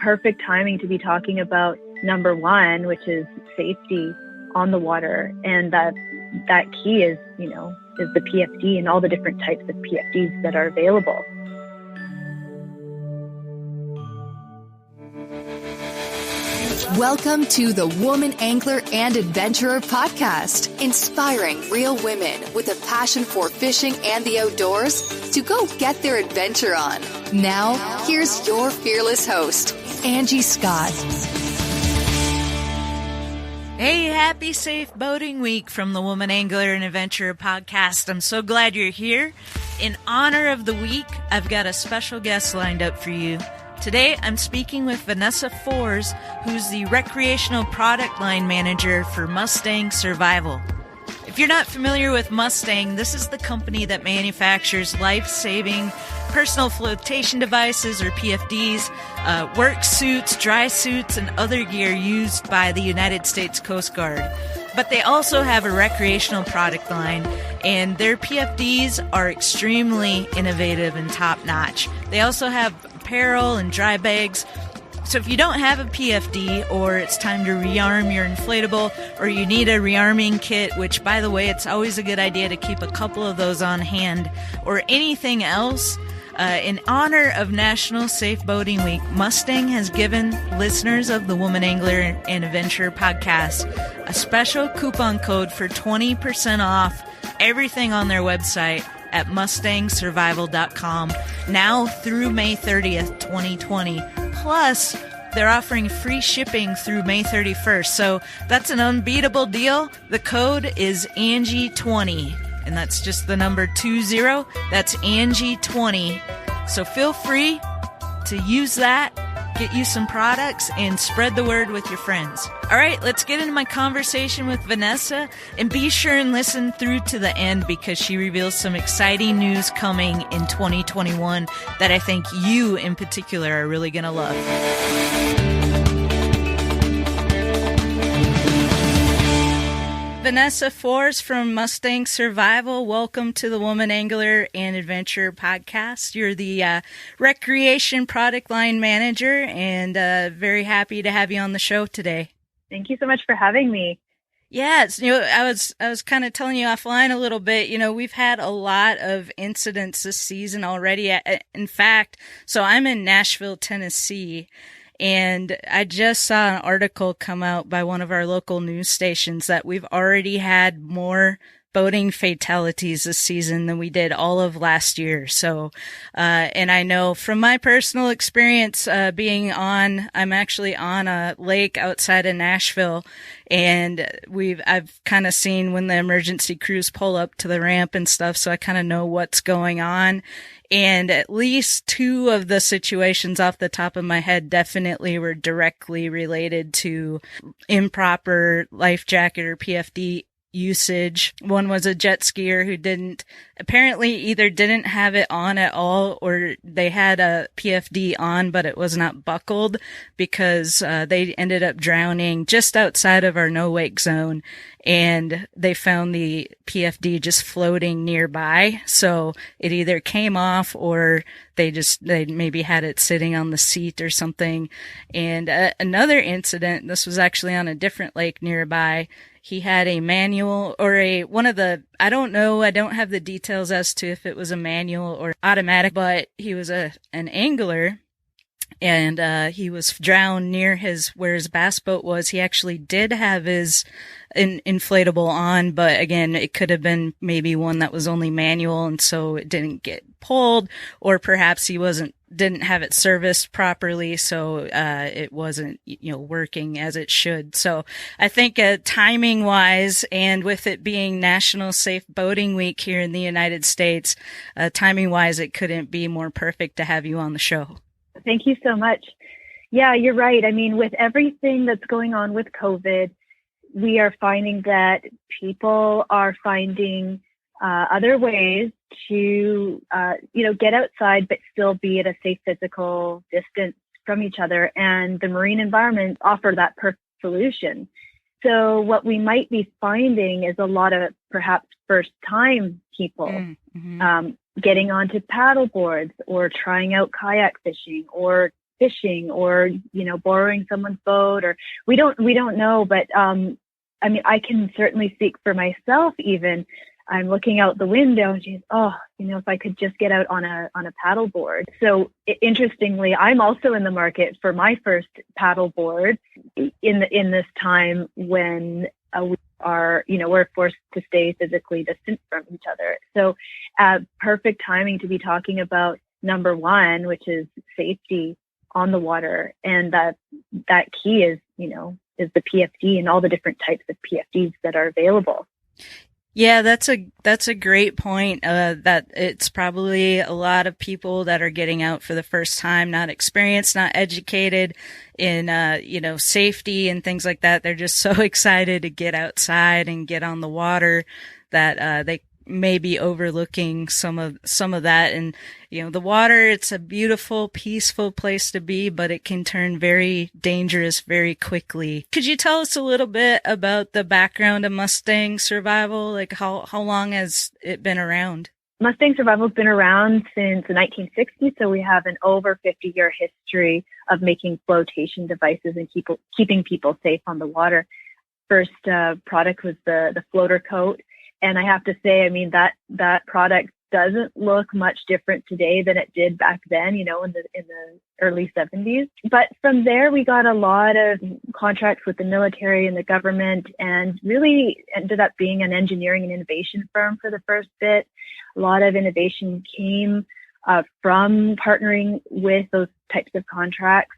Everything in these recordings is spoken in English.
perfect timing to be talking about number one, which is safety on the water. And that key is the PFD and all the different types of PFDs that are available. Welcome to the Woman Angler and Adventurer podcast, inspiring real women with a passion for fishing and the outdoors to go get their adventure on. Now, here's your fearless host, Angie Scott. Hey, happy safe boating week from the Woman Angler and Adventurer podcast. I'm so glad you're here. In honor of the week, I've got a special guest lined up for you. Today, I'm speaking with Vanessa Fors, who's the recreational product line manager for Mustang Survival. If you're not familiar with Mustang, this is the company that manufactures life-saving personal flotation devices, or PFDs, work suits, dry suits, and other gear used by the United States Coast Guard. But they also have a recreational product line, and their PFDs are extremely innovative and top-notch. They also have apparel and dry bags. So if you don't have a PFD, or it's time to rearm your inflatable, or you need a rearming kit, which, by the way, it's always a good idea to keep a couple of those on hand, or anything else, in honor of National Safe Boating Week, Mustang has given listeners of the Woman Angler and Adventurer podcast a special coupon code for 20% off everything on their website at mustangsurvival.com now through May 30th, 2020. Plus, they're offering free shipping through May 31st. So that's an unbeatable deal. The code is Angie20, and that's just the number 20. That's Angie20. So feel free to use that, get you some products, and spread the word with your friends. All right, let's get into my conversation with Vanessa, and be sure and listen through to the end because she reveals some exciting news coming in 2021 that I think you in particular are really going to love. Vanessa Fors from Mustang Survival, welcome to the Woman Angler and Adventurer podcast. You're the recreation product line manager, and very happy to have you on the show today. Thank you so much for having me. Yeah, I was kind of telling you offline a little bit. We've had a lot of incidents this season already. In fact, so I'm in Nashville, Tennessee. And I just saw an article come out by one of our local news stations that we've already had more boating fatalities this season than we did all of last year. So, and I know from my personal experience, I'm actually on a lake outside of Nashville, and I've kind of seen when the emergency crews pull up to the ramp and stuff. So I kind of know what's going on. And at least two of the situations off the top of my head definitely were directly related to improper life jacket or PFD usage. One was a jet skier who apparently either didn't have it on at all, or they had a PFD on, but it was not buckled, because they ended up drowning just outside of our no-wake zone. And they found the PFD just floating nearby. So it either came off, or they maybe had it sitting on the seat or something. And another incident, this was actually on a different lake nearby. He had a manual or I don't know. I don't have the details as to if it was a manual or automatic, but he was an angler. And he was drowned near where his bass boat was. He actually did have his inflatable on, but again, it could have been maybe one that was only manual, and so it didn't get pulled, or perhaps he didn't have it serviced properly, so it wasn't working as it should. So I think timing wise, and with it being National Safe Boating Week here in the United States, timing wise, it couldn't be more perfect to have you on the show. Thank you so much. Yeah, you're right. I mean, with everything that's going on with COVID, we are finding that people are finding other ways to, get outside, but still be at a safe physical distance from each other. And the marine environments offer that perfect solution. So what we might be finding is a lot of perhaps first-time people getting onto paddle boards or trying out kayak fishing or fishing or, borrowing someone's boat, or we don't know. But, I mean, I can certainly speak for myself. Even I'm looking out the window and she's, if I could just get out on a paddle board. So interestingly, I'm also in the market for my first paddle board in this time when we are, we're forced to stay physically distant from each other. So perfect timing to be talking about number one, which is safety on the water. And that key is the PFD and all the different types of PFDs that are available. Yeah, that's a great point. That it's probably a lot of people that are getting out for the first time, not experienced, not educated in, safety and things like that. They're just so excited to get outside and get on the water that, they may be overlooking some of that. And, the water, it's a beautiful, peaceful place to be, but it can turn very dangerous very quickly. Could you tell us a little bit about the background of Mustang Survival? Like how long has it been around? Mustang Survival has been around since the 1960s, so we have an over 50-year history of making flotation devices and keeping people safe on the water. First product was the floater coat. And I have to say, I mean, that product doesn't look much different today than it did back then, in the early 70s. But from there, we got a lot of contracts with the military and the government, and really ended up being an engineering and innovation firm for the first bit. A lot of innovation came from partnering with those types of contracts.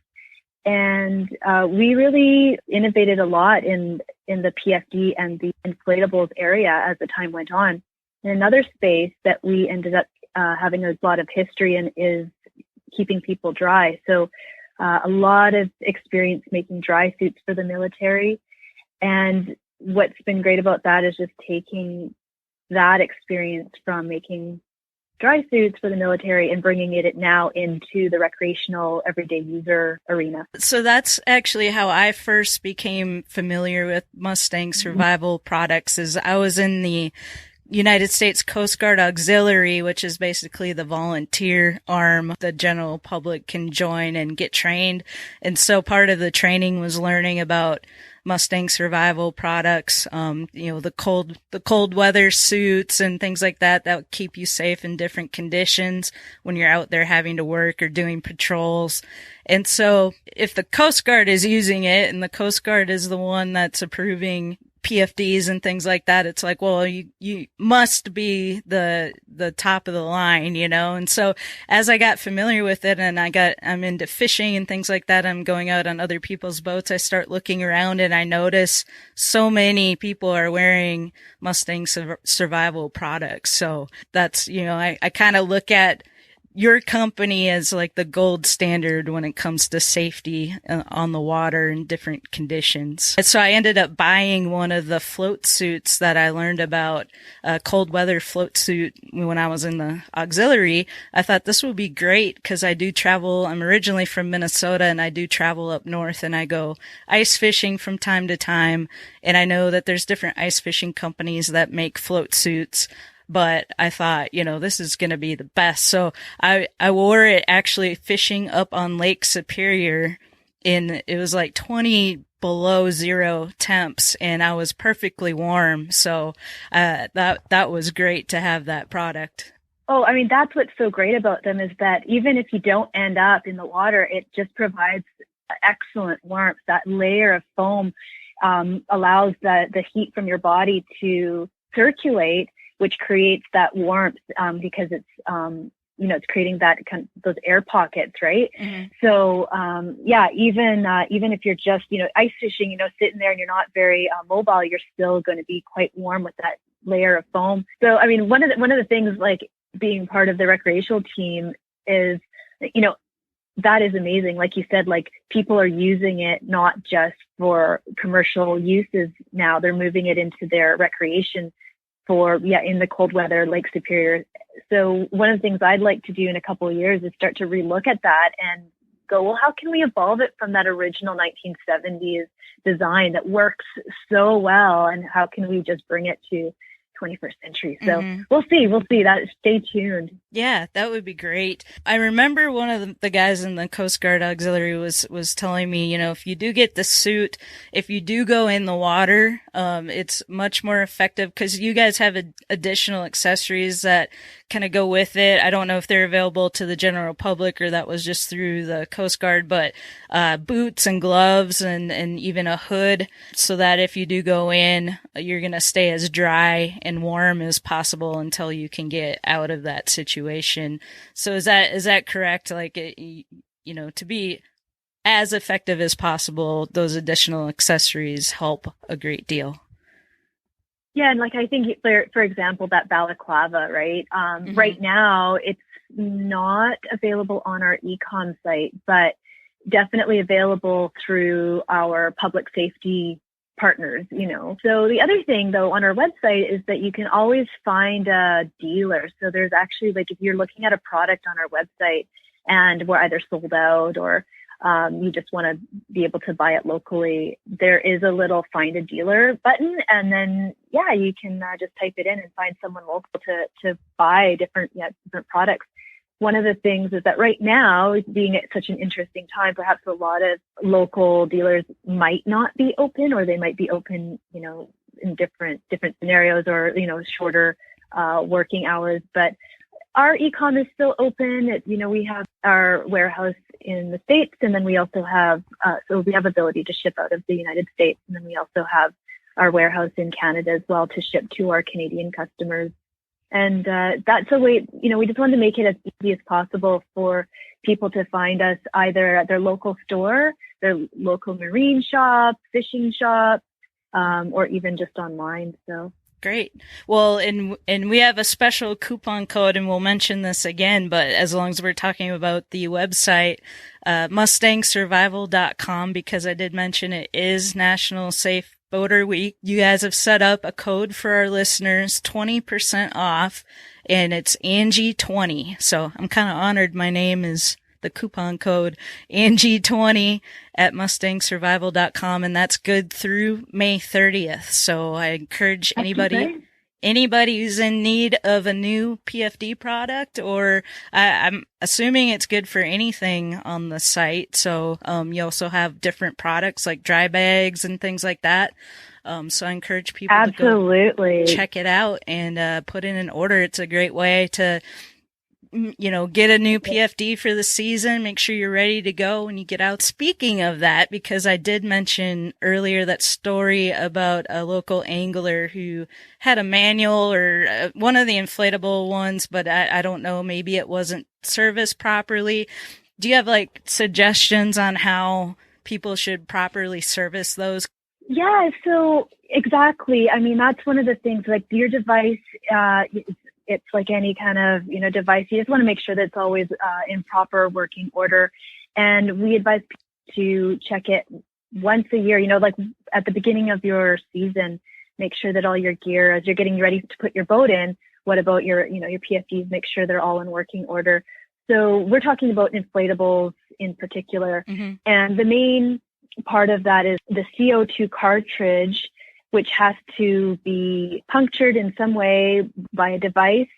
And we really innovated a lot in the PFD and the inflatables area as the time went on. And another space that we ended up having a lot of history in is keeping people dry. So a lot of experience making dry suits for the military. And what's been great about that is just taking that experience from making dry suits for the military and bringing it now into the recreational everyday user arena. So that's actually how I first became familiar with Mustang Survival products. Is I was in the United States Coast Guard Auxiliary, which is basically the volunteer arm. The general public can join and get trained. And so part of the training was learning about Mustang Survival products, the cold weather suits and things like that would keep you safe in different conditions when you're out there having to work or doing patrols. And so if the Coast Guard is using it and the Coast Guard is the one that's approving PFDs and things like that, it's like, well, you must be the top of the line, And so as I got familiar with it and I'm into fishing and things like that, I'm going out on other people's boats, I start looking around and I notice so many people are wearing Mustang Survival products. So that's, I kind of look at your company as like the gold standard when it comes to safety on the water in different conditions. And so I ended up buying one of the float suits that I learned about, a cold weather float suit when I was in the auxiliary. I thought this would be great because I do travel. I'm originally from Minnesota and I do travel up north and I go ice fishing from time to time. And I know that there's different ice fishing companies that make float suits. But I thought, this is going to be the best. So I wore it actually fishing up on Lake Superior it was like 20 below zero temps and I was perfectly warm. So, that was great to have that product. Oh, I mean, that's what's so great about them is that even if you don't end up in the water, it just provides excellent warmth. That layer of foam, allows the heat from your body to circulate, which creates that warmth, because it's, it's creating that those air pockets, right? Mm-hmm. So, even if you're just, ice fishing, sitting there and you're not very mobile, you're still going to be quite warm with that layer of foam. So, I mean, one of the things like being part of the recreational team is, that is amazing. Like you said, like people are using it not just for commercial uses now, they're moving it into their recreation in the cold weather, Lake Superior. So one of the things I'd like to do in a couple of years is start to relook at that and go, well, how can we evolve it from that original 1970s design that works so well? And how can we just bring it to 21st century. So we'll see that. Stay tuned. Yeah, that would be great. I remember one of the guys in the Coast Guard Auxiliary was telling me, if you do get the suit, if you do go in the water, it's much more effective because you guys have additional accessories that kind of go with it. I don't know if they're available to the general public or that was just through the Coast Guard, but boots and gloves and even a hood so that if you do go in, you're going to stay as dry and warm as possible until you can get out of that situation. So is that correct? Like, to be as effective as possible, those additional accessories help a great deal. Yeah, and I think for example, that balaclava, right? Right now, it's not available on our e-com site, but definitely available through our public safety partners, So the other thing though on our website is that you can always find a dealer. So there's actually if you're looking at a product on our website and we're either sold out or you just want to be able to buy it locally, there is a little find a dealer button. And then, you can just type it in and find someone local to buy different products. One of the things is that right now, being at such an interesting time, perhaps a lot of local dealers might not be open, or they might be open, in different scenarios or, shorter working hours. But our e-com is still open. We have our warehouse in the States, and then we also have, so we have ability to ship out of the United States. And then we also have our warehouse in Canada as well to ship to our Canadian customers. And that's a way, we just wanted to make it as easy as possible for people to find us either at their local store, their local marine shop, fishing shop, or even just online. So great. Well, and we have a special coupon code, and we'll mention this again, but as long as we're talking about the website, mustangsurvival.com, because I did mention it is National Safe Boater Week. You guys have set up a code for our listeners, 20% off, and it's Angie20. So I'm kind of honored. My name is the coupon code Angie20 at mustangsurvival.com, and that's good through May 30th. So I encourage anybody who's in need of a new PFD product, or I'm assuming it's good for anything on the site. So you also have different products like dry bags and things like that. So I encourage people to go check it out and put in an order. It's a great way to get a new PFD for the season. Make sure you're ready to go when you get out. Speaking of that, because I did mention earlier that story about a local angler who had a manual or one of the inflatable ones, but I don't know, maybe it wasn't serviced properly. Do you have suggestions on how people should properly service those? Yeah, so exactly. I mean, that's one of the things, your device, it's like any kind of, device. You just want to make sure that it's always in proper working order. And we advise people to check it once a year, at the beginning of your season, make sure that all your gear, as you're getting ready to put your boat in, what about your PFDs, make sure they're all in working order. So we're talking about inflatables in particular. Mm-hmm. And the main part of that is the CO2 cartridge, which has to be punctured in some way by a device.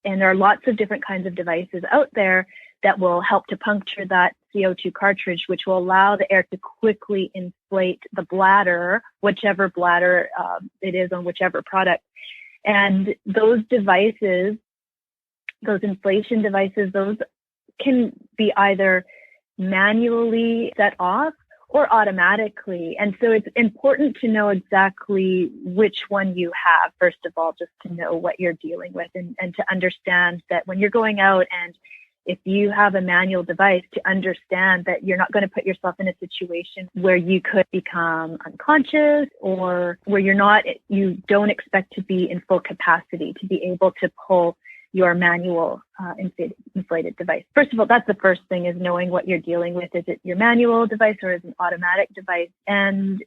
And there are lots of different kinds of devices out there that will help to puncture that CO2 cartridge, which will allow the air to quickly inflate the bladder, whichever bladder it is on whichever product. And those devices, those inflation devices, those can be either manually set off or automatically. And so it's important to know exactly which one you have, first of all, just to know what you're dealing with and to understand that when you're going out, and if you have a manual device, to understand that you're not going to put yourself in a situation where you could become unconscious or where you don't expect to be in full capacity to be able to pull your manual inflated device. First of all, that's the first thing, is knowing what you're dealing with. Is it your manual device or is it an automatic device? And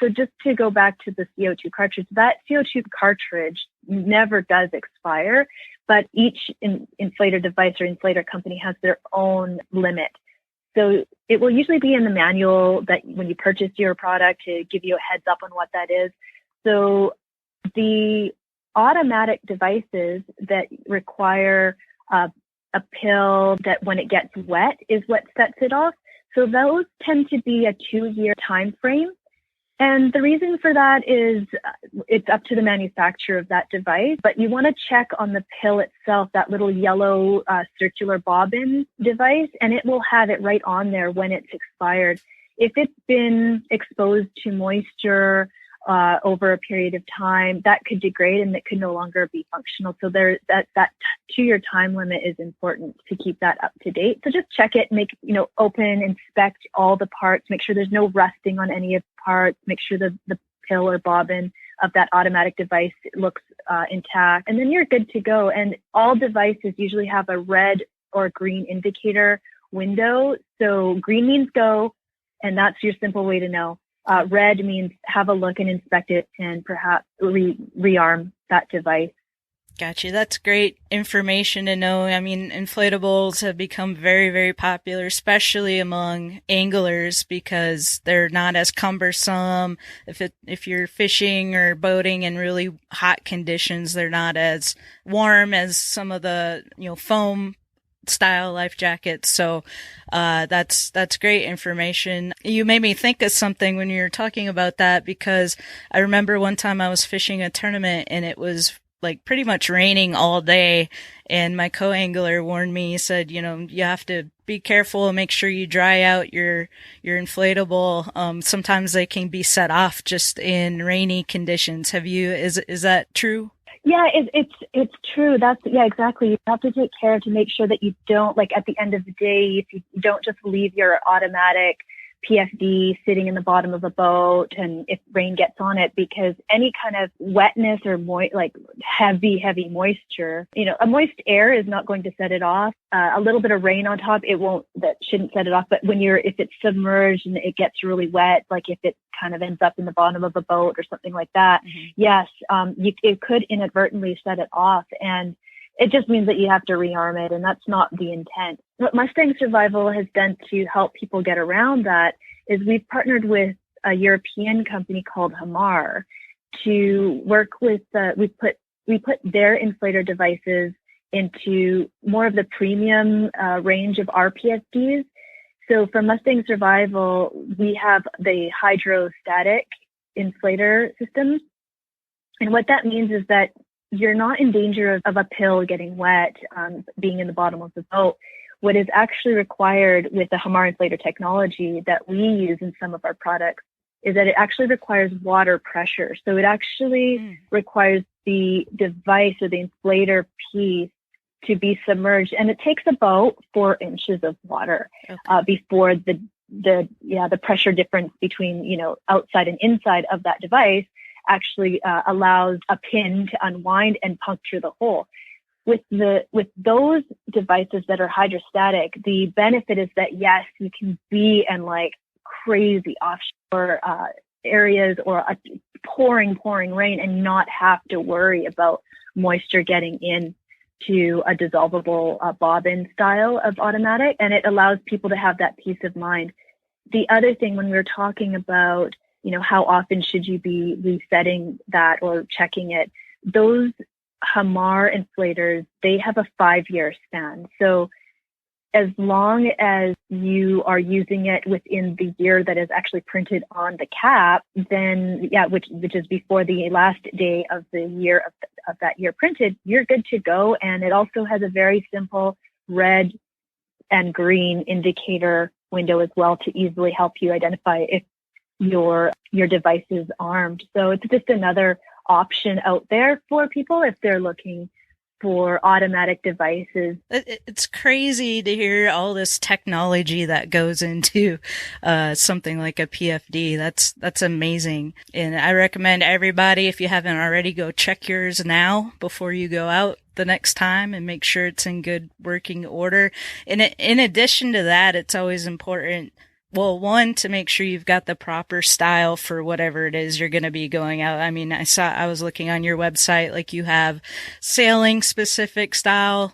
so just to go back to the CO2 cartridge, that CO2 cartridge never does expire, but each inflator device or inflator company has their own limit. So it will usually be in the manual that when you purchase your product to give you a heads up on what that is. So the automatic devices that require a pill that when it gets wet is what sets it off. So those tend to be a 2-year time frame. And the reason for that is it's up to the manufacturer of that device, but you want to check on the pill itself, that little yellow circular bobbin device, and it will have it right on there when it's expired. If it's been exposed to moisture over a period of time, that could degrade and it could no longer be functional. So that 2-year time limit is important to keep that up to date. So just check it, open, inspect all the parts, make sure there's no rusting on any of the parts, make sure the pill or bobbin of that automatic device looks intact, and then you're good to go. And all devices usually have a red or green indicator window. So green means go, and that's your simple way to know. Red means have a look and inspect it and perhaps rearm that device. Gotcha. That's great information to know. I mean, inflatables have become very, very popular, especially among anglers, because they're not as cumbersome. If you're fishing or boating in really hot conditions, they're not as warm as some of the, foam style life jackets. So that's great information. You made me think of something when you were talking about that, because I remember one time I was fishing a tournament and it was like pretty much raining all day, and my co-angler warned me. He said, you have to be careful and make sure you dry out your inflatable. Sometimes they can be set off just in rainy conditions. Is that true? Yeah, it's true. Exactly. You have to take care to make sure that you don't, at the end of the day, if you don't just leave your automatic PFD sitting in the bottom of a boat, and if rain gets on it, because any kind of wetness or heavy moisture, a moist air is not going to set it off. A little bit of rain on top, that shouldn't set it off. But if it's submerged and it gets really wet, like if it kind of ends up in the bottom of a boat or something like that, yes, it could inadvertently set it off. And it just means that you have to rearm it, and that's not the intent. What Mustang Survival has done to help people get around that is we've partnered with a European company called Hamar to work with, we put their inflator devices into more of the premium range of our PFDs. So for Mustang Survival, we have the hydrostatic inflator systems. And what that means is that you're not in danger of a pill getting wet, being in the bottom of the boat. What is actually required with the Hamar inflator technology that we use in some of our products is that it actually requires water pressure. So it actually requires the device or the inflator piece to be submerged, and it takes about 4 inches of water before the pressure difference between outside and inside of that device actually allows a pin to unwind and puncture the hole. With those devices that are hydrostatic, the benefit is that yes, you can be in crazy offshore areas or a pouring rain and not have to worry about moisture getting in to a dissolvable bobbin style of automatic, and it allows people to have that peace of mind. The other thing, when we're talking about how often should you be resetting that or checking it, those Hamar inflators, they have a 5-year span. So as long as you are using it within the year that is actually printed on the cap, then which is before the last day of the year of that year printed, you're good to go. And it also has a very simple red and green indicator window as well to easily help you identify if your device is armed. So it's just another option out there for people if they're looking for automatic devices. It's crazy to hear all this technology that goes into something like a PFD. That's amazing. And I recommend everybody, if you haven't already, go check yours now before you go out the next time and make sure it's in good working order. And in addition to that, it's always important, well, one, to make sure you've got the proper style for whatever it is you're going to be going out. I mean, I was looking on your website, like you have sailing specific style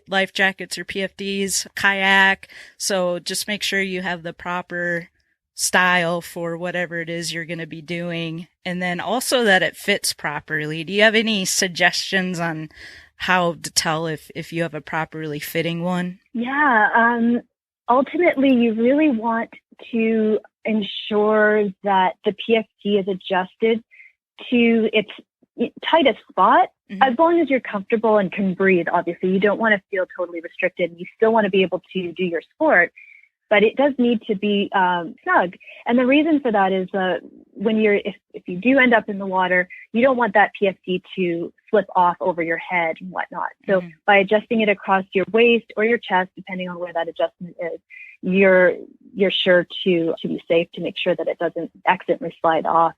life jackets or PFDs, kayak. So just make sure you have the proper style for whatever it is you're going to be doing. And then also that it fits properly. Do you have any suggestions on how to tell if you have a properly fitting one? Yeah. Ultimately, you really want to ensure that the PFD is adjusted to its tightest spot. Mm-hmm. As long as you're comfortable and can breathe, obviously. You don't want to feel totally restricted. You still want to be able to do your sport, but it does need to be snug. And the reason for that is when if you do end up in the water, you don't want that PFD to slip off over your head and whatnot. So by adjusting it across your waist or your chest, depending on where that adjustment is, you're sure to be safe, to make sure that it doesn't accidentally slide off.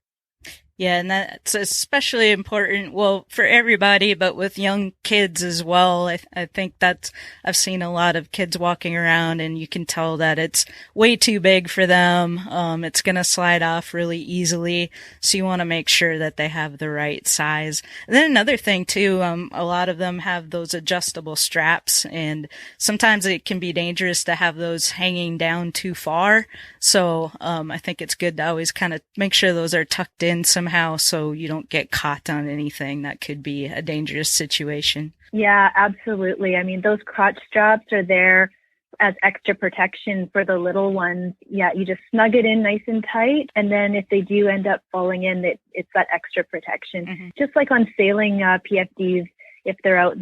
Yeah, and that's especially important, well, for everybody, but with young kids as well. I think I've seen a lot of kids walking around and you can tell that it's way too big for them. It's going to slide off really easily. So you want to make sure that they have the right size. And then another thing too, a lot of them have those adjustable straps, and sometimes it can be dangerous to have those hanging down too far. So, I think it's good to always kind of make sure those are tucked in somehow so you don't get caught on anything that could be a dangerous situation. Yeah, absolutely. I mean, those crotch straps are there as extra protection for the little ones. Yeah, you just snug it in nice and tight. And then if they do end up falling in, it's that extra protection. Mm-hmm. Just like on sailing PFDs, if they're out,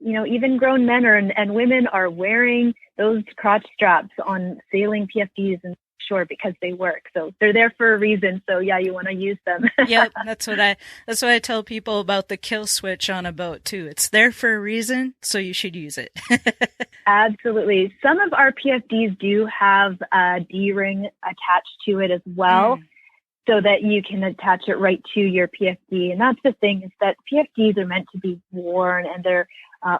even grown men and women are wearing those crotch straps on sailing PFDs and shore because they work. So they're there for a reason. So yeah, you want to use them. Yep. That's what I tell people about the kill switch on a boat too. It's there for a reason. So you should use it. Absolutely. Some of our PFDs do have a D-ring attached to it as well. So that you can attach it right to your PFD. And that's the thing, is that PFDs are meant to be worn, and they're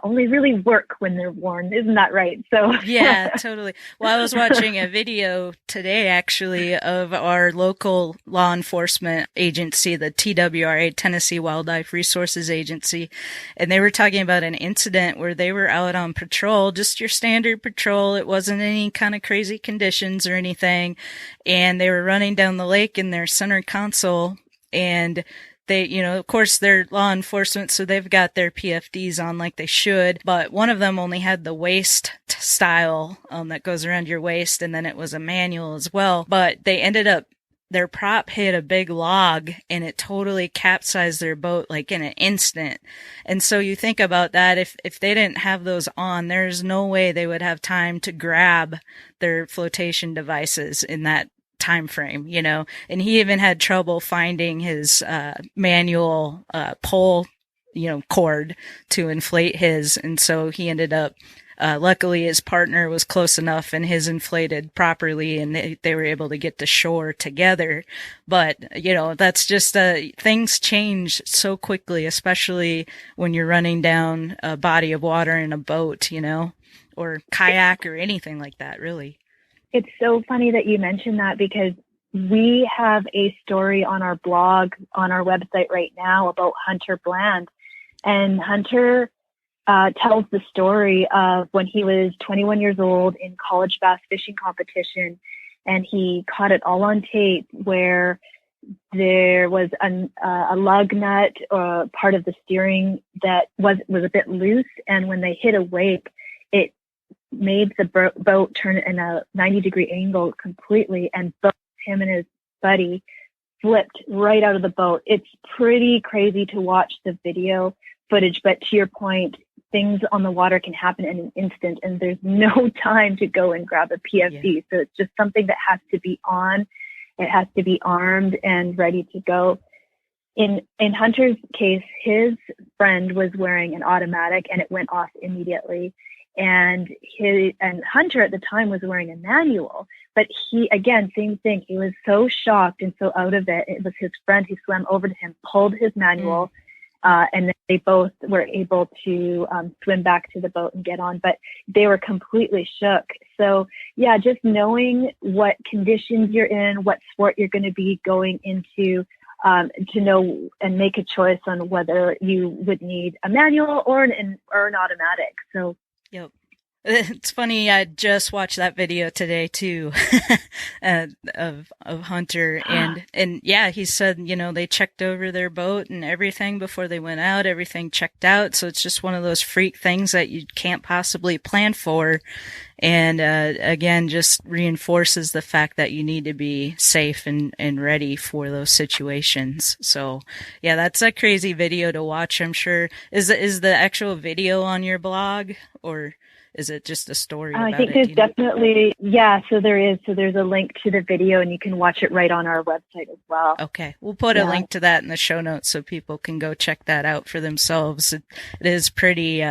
only really work when they're worn. Isn't that right? So yeah, totally. Well, I was watching a video today, actually, of our local law enforcement agency, the TWRA, Tennessee Wildlife Resources Agency, and they were talking about an incident where they were out on patrol, just your standard patrol. It wasn't any kind of crazy conditions or anything, and they were running down the lake in their center console, and they, of course, they're law enforcement, so they've got their PFDs on like they should, but one of them only had the waist style that goes around your waist, and then it was a manual as well. But they ended up, their prop hit a big log, and it totally capsized their boat like in an instant. And so you think about that, if they didn't have those on, there's no way they would have time to grab their flotation devices in that time frame, and he even had trouble finding his manual pole, cord to inflate his, and so he ended up luckily his partner was close enough and his inflated properly, and they were able to get to shore together. But that's just things change so quickly, especially when you're running down a body of water in a boat, or kayak or anything like that, really. It's so funny that you mentioned that, because we have a story on our blog, on our website right now, about Hunter Bland. And Hunter tells the story of when he was 21 years old in college bass fishing competition, and he caught it all on tape, where there was a lug nut or part of the steering that was a bit loose, and when they hit a wake, it made the boat turn in a 90-degree angle completely, and both him and his buddy flipped right out of the boat. It's pretty crazy to watch the video footage, but to your point, things on the water can happen in an instant, and there's no time to go and grab a PFD. Yeah. So it's just something that has to be on. It has to be armed and ready to go. In Hunter's case, his friend was wearing an automatic, and it went off immediately. And Hunter at the time was wearing a manual, but he, again, same thing. He was so shocked and so out of it. It was his friend who swam over to him, pulled his manual, and then they both were able to swim back to the boat and get on, but they were completely shook. So yeah, just knowing what conditions you're in, what sport you're going to be going into, to know and make a choice on whether you would need a manual or an automatic. So yep. It's funny. I just watched that video today too, of Hunter, and yeah, he said, they checked over their boat and everything before they went out. Everything checked out, so it's just one of those freak things that you can't possibly plan for. And again, just reinforces the fact that you need to be safe and ready for those situations. So yeah, that's a crazy video to watch. I'm sure. Is the actual video on your blog, or is it just a story about it? I think there's definitely, yeah, so there is. So there's a link to the video, and you can watch it right on our website as well. Okay. We'll put a link to that in the show notes so people can go check that out for themselves. It is pretty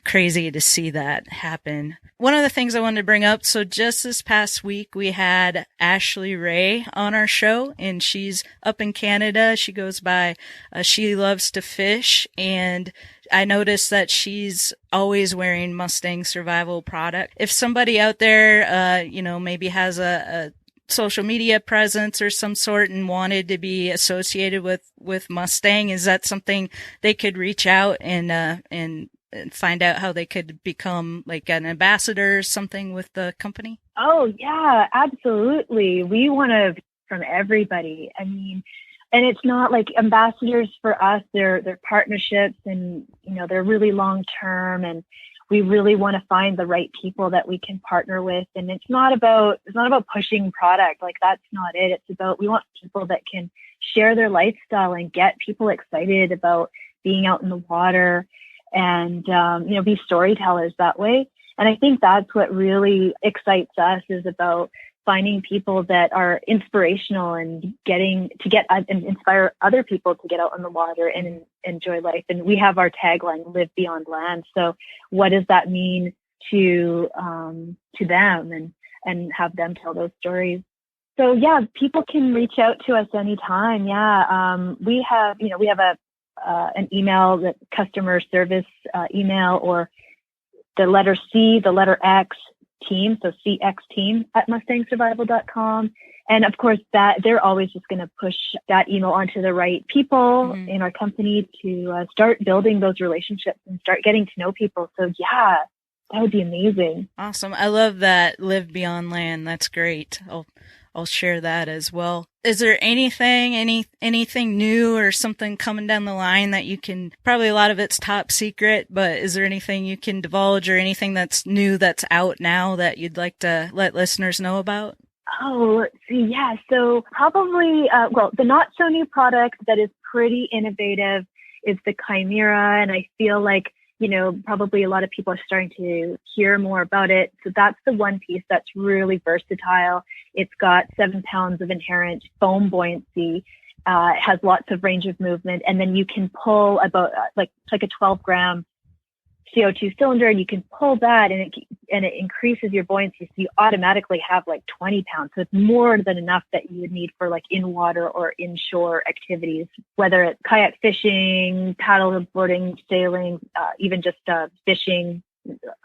crazy to see that happen. One of the things I wanted to bring up, so just this past week, we had Ashley Ray on our show, and she's up in Canada. She goes by She Loves to Fish, and I noticed that she's always wearing Mustang Survival product. If somebody out there, maybe has a social media presence or some sort and wanted to be associated with Mustang, is that something they could reach out and find out how they could become like an ambassador or something with the company? Oh yeah, absolutely. We want to from everybody. I mean, and it's not like ambassadors for us. They're partnerships, and they're really long term, and we really want to find the right people that we can partner with. And it's not about pushing product. Like, that's not it. It's about, we want people that can share their lifestyle and get people excited about being out in the water, and be storytellers that way. And I think that's what really excites us, is about finding people that are inspirational and and inspire other people to get out on the water and enjoy life. And we have our tagline, "Live Beyond Land." So what does that mean to them, and have them tell those stories? So yeah, people can reach out to us anytime. Yeah. We have an email, that customer service email, or the letter C, the letter X, team, so CX team at mustangsurvival.com. And of course, that they're always just going to push that email onto the right people in our company to start building those relationships and start getting to know people. So yeah, that would be amazing. Awesome. I love that. Live Beyond Land. That's great. I'll share that as well. Is there anything new or something coming down the line that you can, probably a lot of it's top secret, but is there anything you can divulge, or anything that's new that's out now that you'd like to let listeners know about? Oh, let's see. Yeah. So probably, the not so new product that is pretty innovative is the Chimera. And I feel like, probably a lot of people are starting to hear more about it. So that's the one piece that's really versatile. It's got 7 pounds of inherent foam buoyancy. It has lots of range of movement. And then you can pull about it's like a 12-gram CO2 cylinder, and you can pull that, and it increases your buoyancy. So you automatically have like 20 pounds. So it's more than enough that you would need for like in water or inshore activities, whether it's kayak fishing, paddle boarding, sailing, even just fishing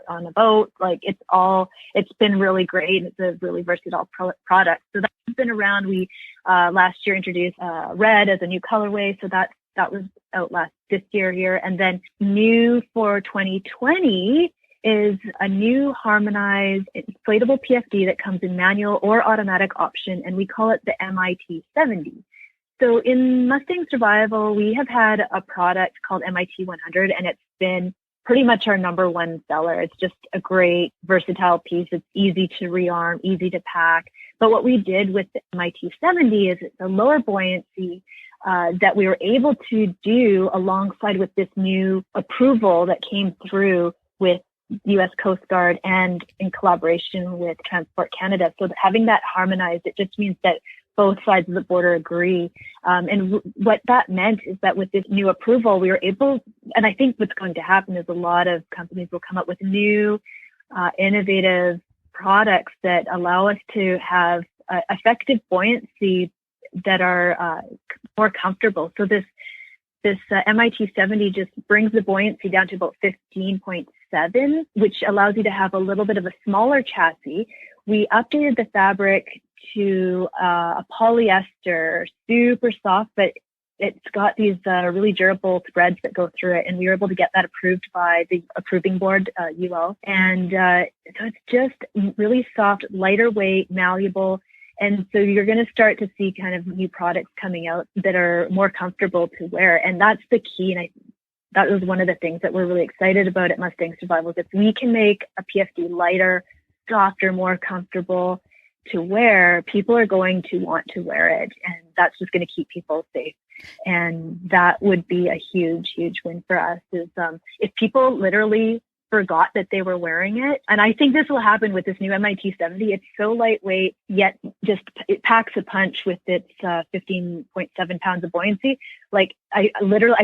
on a boat. Like, it's been really great. And it's a really versatile product. So that's been around. We last year introduced red as a new colorway. So that was out this year here. And then new for 2020 is a new harmonized inflatable PFD that comes in manual or automatic option, and we call it the MIT 70. So in Mustang Survival, we have had a product called MIT 100, and it's been pretty much our number one seller. It's just a great versatile piece. It's easy to rearm, easy to pack. But what we did with the MIT 70 is it's a lower buoyancy that we were able to do alongside with this new approval that came through with U.S. Coast Guard and in collaboration with Transport Canada. So having that harmonized, it just means that both sides of the border agree. And what that meant is that with this new approval, we were able, and I think what's going to happen is a lot of companies will come up with new, innovative products that allow us to have effective buoyancy that are more comfortable. So this MIT 70 just brings the buoyancy down to about 15.7, which allows you to have a little bit of a smaller chassis. We updated the fabric to a polyester, super soft, but it's got these really durable threads that go through it, and we were able to get that approved by the approving board, UL. And so it's just really soft, lighter weight, malleable. And so you're going to start to see kind of new products coming out that are more comfortable to wear. And that's the key. And that was one of the things that we're really excited about at Mustang Survival. If we can make a PFD lighter, softer, more comfortable to wear, people are going to want to wear it. And that's just going to keep people safe. And that would be a huge, huge win for us is if people literally forgot that they were wearing it. And I think this will happen with this new MIT 70. It's so lightweight, yet just it packs a punch with its 15.7 pounds of buoyancy. Like I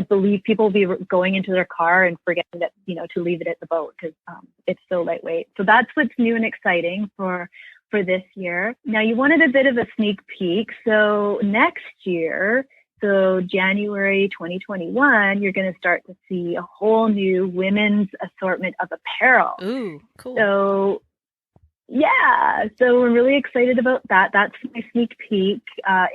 believe people will be going into their car and forgetting that, to leave it at the boat because it's so lightweight. So that's what's new and exciting for this year. Now you wanted a bit of a sneak peek. So next year, so January 2021, you're going to start to see a whole new women's assortment of apparel. Ooh, cool. So, yeah. So we're really excited about that. That's my sneak peek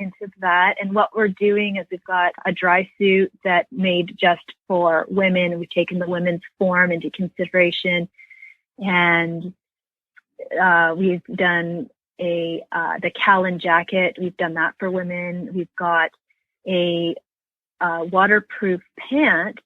into that. And what we're doing is we've got a dry suit that made just for women. We've taken the women's form into consideration. And we've done the Callan jacket. We've done that for women. We've got a waterproof pant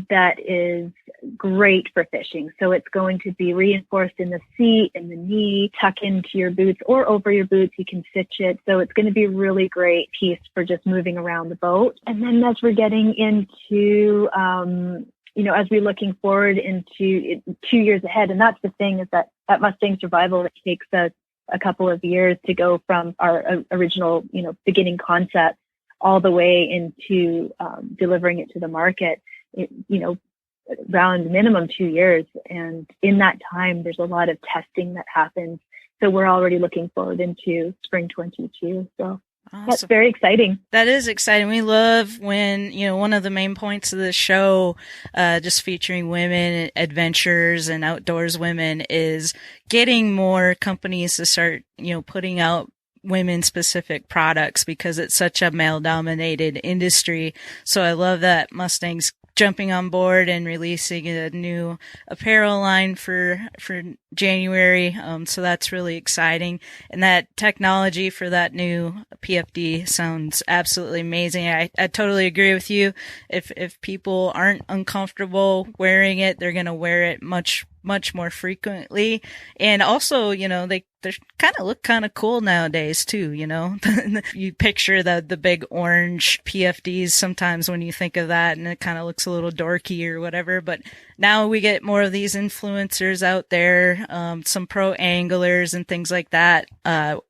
that is great for fishing. So it's going to be reinforced in the seat, in the knee, tuck into your boots or over your boots. You can stitch it. So it's going to be a really great piece for just moving around the boat. And then as we're getting into, as we're looking forward into 2 years ahead, and that's the thing is that at Mustang Survival, it takes us a couple of years to go from our original, beginning concept all the way into delivering it to the market, around minimum 2 years. And in that time, there's a lot of testing that happens. So we're already looking forward into spring 22. So awesome. That's very exciting. That is exciting. We love when, one of the main points of the show, just featuring women, adventurers and outdoors women is getting more companies to start, putting out women specific products because it's such a male dominated industry. So I love that Mustang's jumping on board and releasing a new apparel line for January. So that's really exciting. And that technology for that new PFD sounds absolutely amazing. I totally agree with you. If people aren't uncomfortable wearing it, they're going to wear it much more frequently. And also, they kind of look kind of cool nowadays too, You picture the big orange PFDs sometimes when you think of that, and it kind of looks a little dorky or whatever. But now we get more of these influencers out there, some pro anglers and things like that,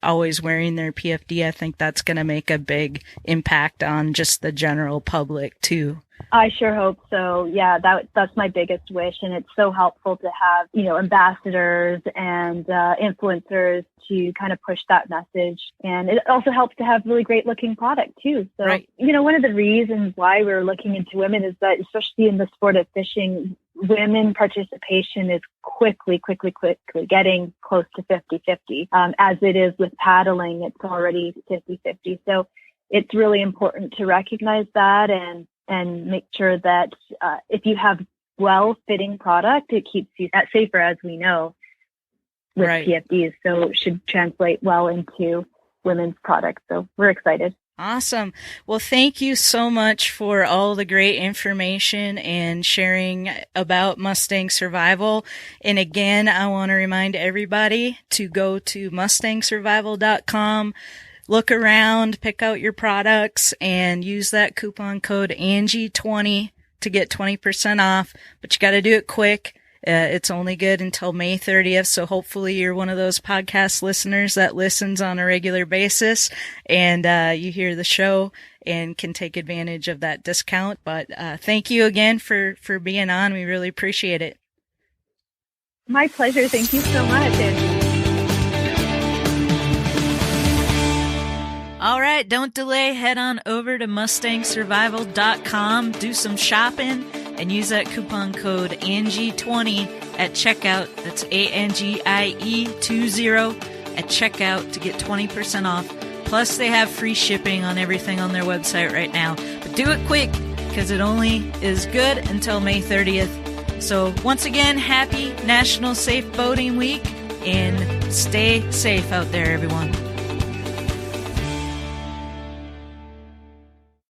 always wearing their PFD. I think that's going to make a big impact on just the general public too. I sure hope so. Yeah, that's my biggest wish. And it's so helpful to have, ambassadors and influencers to kind of push that message. And it also helps to have really great looking product too. So, right. One of the reasons why we're looking into women is that, especially in the sport of fishing, women participation is quickly getting close to 50-50. As it is with paddling, it's already 50-50. So it's really important to recognize that and make sure that if you have well-fitting product, it keeps you safer, as we know, with right. PFDs. So it should translate well into women's products. So we're excited. Awesome. Well, thank you so much for all the great information and sharing about Mustang Survival. And again, I want to remind everybody to go to mustangsurvival.com. Look around, pick out your products, and use that coupon code Angie20 to get 20% off. But you got to do it quick. It's only good until May 30th. So hopefully you're one of those podcast listeners that listens on a regular basis and you hear the show and can take advantage of that discount. But thank you again for being on. We really appreciate it. My pleasure. Thank you so much, Angie. All right, don't delay. Head on over to mustangsurvival.com, do some shopping, and use that coupon code Angie20 at checkout. That's ANGIE20 at checkout to get 20% off. Plus, they have free shipping on everything on their website right now. But do it quick because it only is good until May 30th. So once again, happy National Safe Boating Week, and stay safe out there, everyone.